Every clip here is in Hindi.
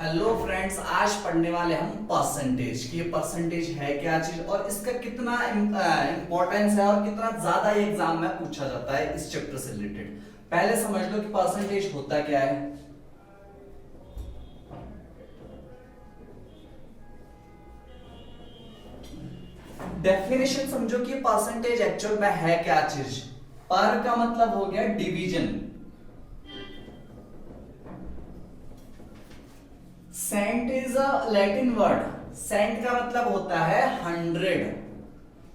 हेलो फ्रेंड्स, आज पढ़ने वाले हम परसेंटेज कि ये परसेंटेज है क्या चीज और इसका कितना इंपॉर्टेंस है और कितना ज्यादा ये एग्जाम में पूछा जाता है इस चैप्टर से रिलेटेड। पहले समझ लो कि परसेंटेज होता क्या है। डेफिनेशन समझो कि परसेंटेज एक्चुअल में है क्या चीज। पर का मतलब हो गया division, cent is a Latin word. Cent का मतलब होता है 100।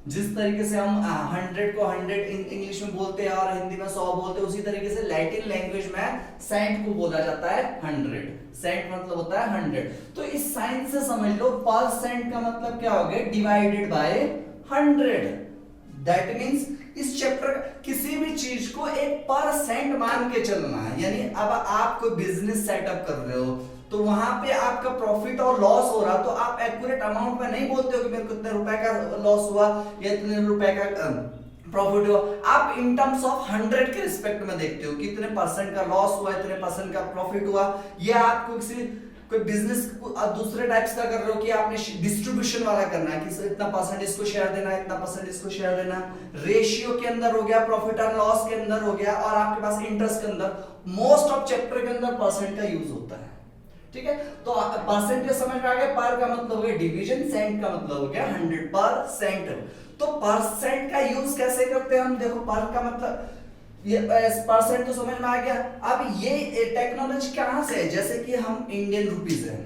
जिस तरीके से हम 100 को 100 इंग्लिश में बोलते हैं और हिंदी में 100 बोलते हैं, उसी तरीके से लैटिन लैंग्वेज में सेंट को बोला जाता है 100। सेंट मतलब होता है 100। तो इस साइन से समझ लो परसेंट का मतलब क्या हो गया, डिवाइडेड बाय 100। दैट मीन्स इस चैप्टर किसी भी चीज को एक परसेंट मान के चलना है। यानी अब आप कोई बिजनेस सेटअप कर रहे हो तो वहां पे आपका प्रॉफिट और लॉस हो रहा, तो आप एक्यूरेट अमाउंट में नहीं बोलते हो कि मेरे को इतने रुपए का लॉस हुआ या इतने रुपए का प्रॉफिट हुआ। आप इन टर्म्स ऑफ 100 के रिस्पेक्ट में देखते हो कि इतने परसेंट का लॉस हुआ, इतने परसेंट का प्रॉफिट हुआ। ये आपको किसी कोई बिजनेस दूसरे टाइप्स का कर रहे हो कि आपने डिस्ट्रीब्यूशन वाला करना है कि इतना परसेंट इसको शेयर देना है, इतना परसेंट इसको शेयर देना। रेशियो के अंदर हो गया, प्रॉफिट एंड लॉस के अंदर हो गया, और आपके पास इंटरेस्ट के अंदर मोस्ट ऑफ चैप्टर के अंदर परसेंट का यूज होता है। ठीक है, तो परसेंटेज समझ में आ गया। पर का मतलब हो गया डिवीजन, सेंट का मतलब हो गया 100%। तो परसेंट का यूज कैसे करते हैं हम, देखो पर का मतलब ये परसेंट तो समझ में आ गया। अब ये टेक्नोलॉजी कहां से है, जैसे कि हम इंडियन रुपीज है,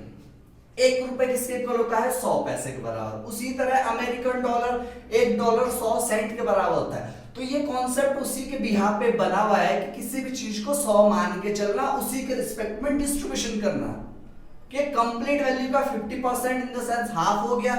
1 रुपए किसके इक्वल होता है, 100 पैसे के बराबर। उसी तरह अमेरिकन डॉलर, 1 डॉलर 100 सेंट के बराबर होता है। तो ये कॉन्सेप्ट उसी के बिहाफ पे बना हुआ है कि किसी भी चीज को 100 मान के चलना, उसी के रिस्पेक्ट में डिस्ट्रीब्यूशन करना कि कंप्लीट वैल्यू का 50% इन द सेंस हाफ हो गया,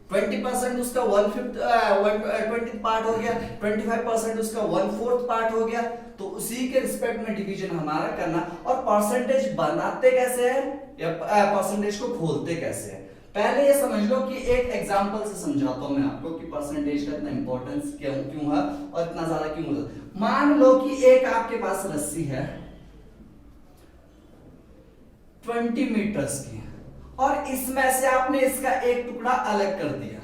20% उसका 1/20 पार्ट हो गया, 25% उसका 1/4 पार्ट हो गया। तो उसी के रिस्पेक्ट में डिवीजन हमारा करना। और परसेंटेज बनाते कैसे हैं या परसेंटेज को खोलते कैसे हैं, पहले ये समझ लो कि एक एग्जांपल से समझाता हूं मैं आपको कि परसेंटेज का इतना इंपॉर्टेंस क्यों है और इतना ज्यादा क्यों होता है। मान लो कि एक आपके पास रस्सी है 20 मीटर्स की, और इसमें से आपने इसका एक टुकड़ा अलग कर दिया,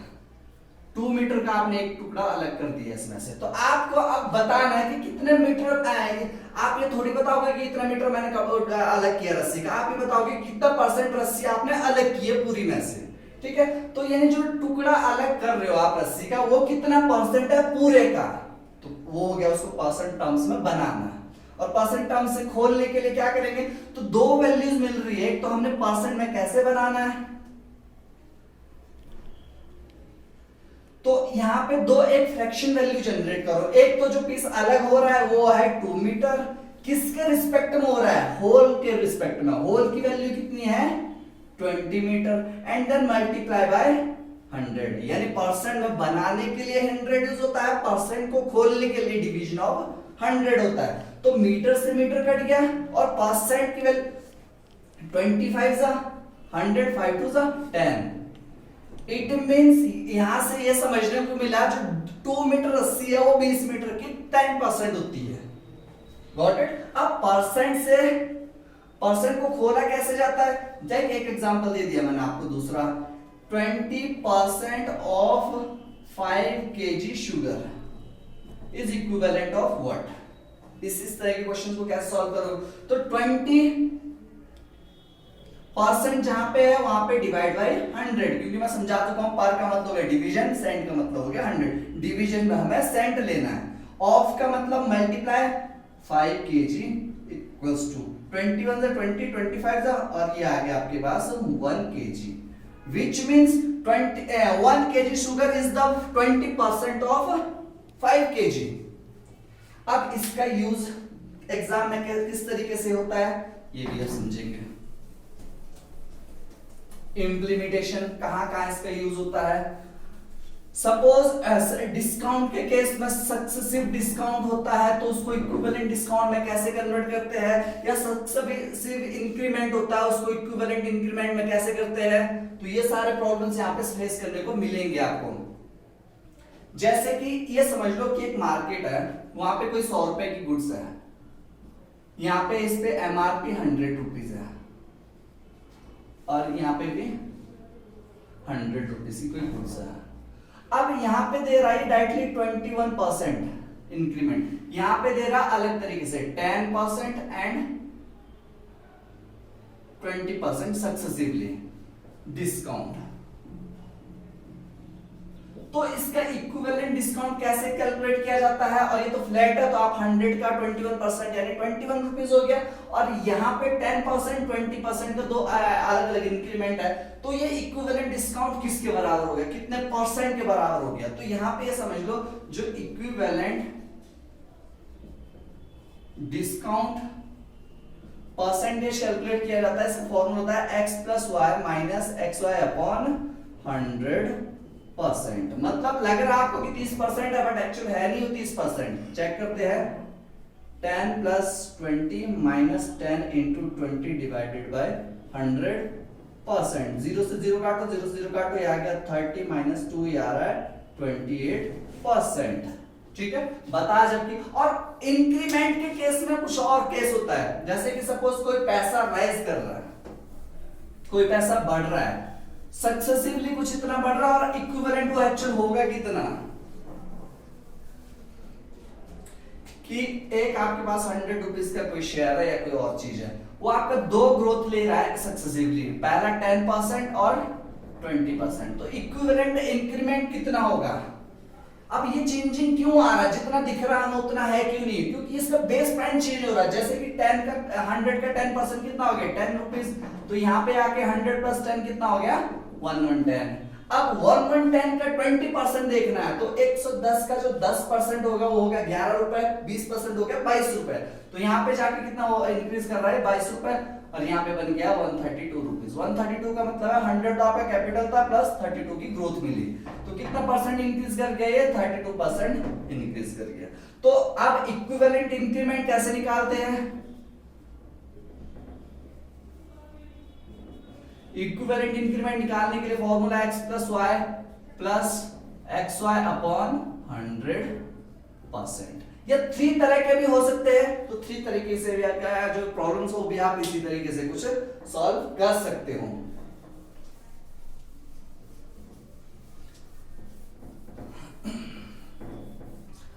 2 मीटर का आपने एक टुकड़ा अलग कर दिया इसमें से। तो आपको अब बताना है कि कितने मीटर आएंगे। आप ये थोड़ी बताओगे कि इतना मीटर मैंने अलग किया रस्सी का, आप ये बताओगे कितना परसेंट रस्सी आपने अलग की है पूरी में से। ठीक है, तो यानी जो टुकड़ा अलग कर रहे हो आप रस्सी का, वो कितना परसेंट है पूरे का, तो वो हो गया, उसको परसेंट टर्म्स में बनाना है। और परसेंट टर्म से खोलने के लिए क्या करेंगे, तो 2 वैल्यूज मिल रही है। एक तो हमने परसेंट में कैसे बनाना है, तो यहां पे एक फ्रैक्शन वैल्यू जनरेट करो। एक तो जो पीस अलग हो रहा है वो है 2 मीटर, किसके रिस्पेक्ट में हो रहा है, होल के रिस्पेक्ट में। होल की वैल्यू कितनी है 20 metre, and then multiply by 100। यानी परसेंट में बनाने के लिए 100 यूज होता है, परसेंट को खोलने के लिए डिवीजन ऑफ 100 होता है। तो मीटर से मीटर कट गया और परसेंट की वैल्यू 25 जा 100, 5 टू जा 10। इट मींस यहां से ये समझने को मिला जो 2 मीटर रस्सी है वो 20 मीटर की 10% होती है। Got it. अब परसेंट को खोला कैसे जाता है, जैसे एक एग्जांपल दे दिया मैंने आपको दूसरा, 20% of 5 kg sugar is equivalent of what. इस तरह के क्वेश्चन को कैसे सॉल्व करोगे, तो 20% जहां पे है वहां पे डिवाइड बाय 100, क्योंकि मैं समझा चुका हूं पर का मतलब है डिवीजन, सेंट का मतलब हो गया 100। डिवीजन में हमें सेंट लेना है। ऑफ का मतलब मल्टीप्लाई 5 kg इक्वल्स टू 21 से 20, 25 जा, और ये आ गया आपके पास 1 kg, which means 1 kg sugar is the 20% of 5 kg। अब इसका यूज एग्जाम में किस तरीके से होता है ये भी आप समझेंगे। इंप्लीमेंटेशन कहां कहां इसका यूज होता है। सपोज डिस्काउंट के केस में सक्सेसिव डिस्काउंट होता है तो उसको इक्विवेलेंट डिस्काउंट में कैसे कन्वर्ट करते हैं, या सक्सेसिव इंक्रीमेंट होता है उसको इक्विवेलेंट इंक्रीमेंट में कैसे करते हैं। तो ये सारे प्रॉब्लम्स यहां पे फेस करने को मिलेंगे आपको। जैसे कि ये समझ लो कि एक मार्केट है, वहां पे कोई 100 रुपए की गुड्स है, यहाँ पे इस पे एमआरपी 100 रुपीज है, और यहाँ पे भी 100 रुपीज की कोई गुड्स है। अब यहाँ पे दे रहा है डायरेक्टली 21% इंक्रीमेंट, यहाँ पे दे रहा अलग तरीके से 10% एंड 20% सक्सेसिवली डिस्काउंट। तो इसका इक्विवेलेंट डिस्काउंट कैसे कैलकुलेट किया जाता है? और ये तो फ्लैट है तो आप 100 का 21% यानी 21 रुपीज हो गया, और यहाँ पे 10% 20% का दो अलग अलग इंक्रीमेंट है, तो ये इक्विवेलेंट डिस्काउंट किसके बराबर हो गया, कितने परसेंट के बराबर हो गया? तो यहाँ पे ये समझ लो जो इक्विवेलेंट डिस्काउंट परसेंटेज कैलकुलेट किया जाता है, इसका फॉर्मूला होता है x plus y minus x y upon 100%। मतलब लग रहा है आपको कि 30% है, बट एक्चुअल है नहीं वो 30%। चेक करते हैं, 10 plus 20 minus 10 into 20 divided by 100%। 0 से 0 काटो, 0 से 0 काटो, ये आ गया 30 माइनस 2, ये आ रहा है 28%। ठीक है, बता जबकि। और इंक्रीमेंट के केस में कुछ और केस होता है, जैसे कि सपोज कोई पैसा राइज कर रहा है, कोई पैसा बढ़ रहा है, सक्सेसिवली कुछ इतना बढ़ रहा है और इक्विवेलेंट वो एक्चुअल होगा कितना, कि एक आपके पास 100 रुपीज का कोई शेयर है या कोई और चीज है, वो आपका दो ग्रोथ ले रहा है सक्सेसिवली, पहला 10% और 20%, तो इक्विवेलेंट इंक्रीमेंट कितना होगा? अब ये चेंजिंग क्यों आ रहा है? जितना दिख रहा है उतना है क्यों नहीं? क्योंकि इसका बेस पॉइंट चेंज हो रहा है। जैसे कि 10 का 100 का 10% कितना हो गया 10 रुपीज, तो यहाँ पे आके 100 प्लस 10 कितना हो गया 1110। अब 1110 का 20% देखना है, तो 110 का जो 10% होगा वो हो गया 11 रुपए, 20% हो गया 22 रुपए, तो यहाँ पे जाके कितना इंक्रीज कर रहा है 22 रुपए, और यहाँ पे बन गया 132 रुपीज। 132 का मतलब है 100 आपका कैपिटल था प्लस 32 की ग्रोथ मिली, तो कितना परसेंट इंक्रीज कर गया ये 32% इंक्रीज कर गया। तो अब इक्विवेलेंट इंक्रीमेंट कैसे निकालते हैं? इक्विवेलेंट इंक्रीमेंट निकालने के लिए formula x plus y plus x y upon 100%। या 3 तरह के भी हो सकते हैं, तो 3 तरीके से भी आपका जो प्रॉब्लम्स हो भी आप इसी तरीके से कुछ सॉल्व कर सकते हो।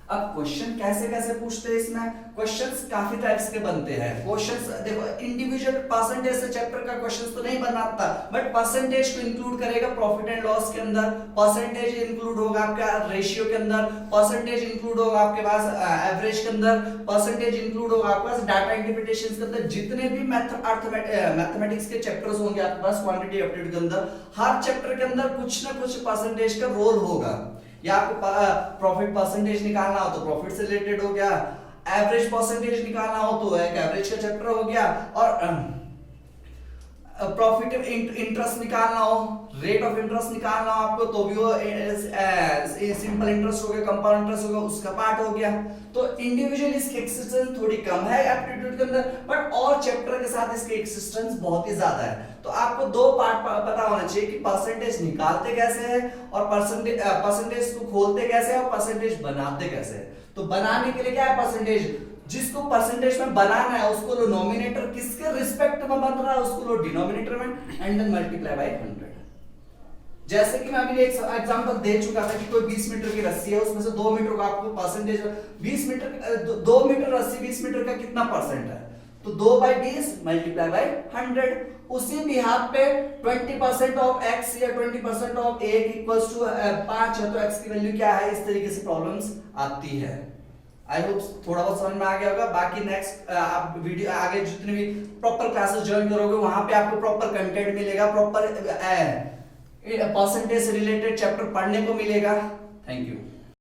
अब क्वेश्चन कैसे कैसे पूछते हैं इसमें? क्वेश्चंस काफी टाइप्स के बनते हैं। क्वेश्चंस देखो इंडिविजुअल परसेंटेज से चैप्टर का क्वेश्चंस तो नहीं बनाता, बट परसेंटेज को इंक्लूड करेगा प्रॉफिट एंड लॉस के अंदर, परसेंटेज इंक्लूड होगा आपका रेशियो के अंदर, परसेंटेज इंक्लूड होगा आपके पास एवरेज के अंदर, परसेंटेज इंक्लूड होगा आपके पास डाटा इंटरप्रिटेशन के अंदर। जितने भी मैथमेटिक्स के चैप्टर्स होंगे आपके पास क्वांटिटी एप्टीट्यूड के अंदर, हर चैप्टर के अंदर कुछ ना कुछ परसेंटेज का रोल होगा। या आपको प्रॉफिट परसेंटेज निकालना हो तो प्रॉफिट से रिलेटेड हो गया, एवरेज परसेंटेज निकालना हो तो एक एवरेज का चैप्टर हो गया, और प्रॉफिट इंटरेस्ट निकालना हो, रेट ऑफ इंटरेस्ट निकालना हो आपको तो भी वो सिंपल इंटरेस्ट हो गया, कंपाउंड इंटरेस्ट हो गया, उसका पार्ट हो गया। तो इंडिविजुअल इसकी एक्सिस्टेंस थोड़ी कम है एप्टीट्यूड के अंदर, बट और चैप्टर के साथ इसकी एक्सिस्टेंस बहुत ही ज्यादा है। तो आपको 2 पार्ट पता होना चाहिए कि परसेंटेज निकालते कैसे है और परसेंटेज को खोलते कैसे है और परसेंटेज बनाते कैसे है। तो बनाने के लिए क्या है परसेंटेज, जिसको परसेंटेज में बनाना है उसको लो नोमिनेटर किसके रिस्पेक्ट में बन रहा है उसको लो डिनोमिनेटर में, एंड देन मल्टीप्लाई बाय 100। जैसे कि मैं अभी एक एग्जांपल दे चुका था कि कोई 20 मीटर की रस्सी है, उसमें से 2 मीटर का आपको परसेंटेज 20 मीटर 2 मीटर रस्सी 20 मीटर का कितना परसेंट है, तो 2/20 मल्टीप्लाई बाय 100। उसी भी हाथ पे 20% ऑफ x या 20% ऑफ 1 इक्वल्स टू 5 है, तो x की वैल्यू क्या है, इस तरीके से प्रॉब्लम्स आती है। आई होप थोड़ा बहुत समझ में आ गया होगा। बाकी नेक्स्ट आप वीडियो आगे जितने भी प्रॉपर क्लासेस ज्वाइन करोगे वहां पे आपको प्रॉपर कंटेंट मिलेगा, प्रॉपर परसेंटेज से रिलेटेड चैप्टर पढ़ने को मिलेगा। Thank you.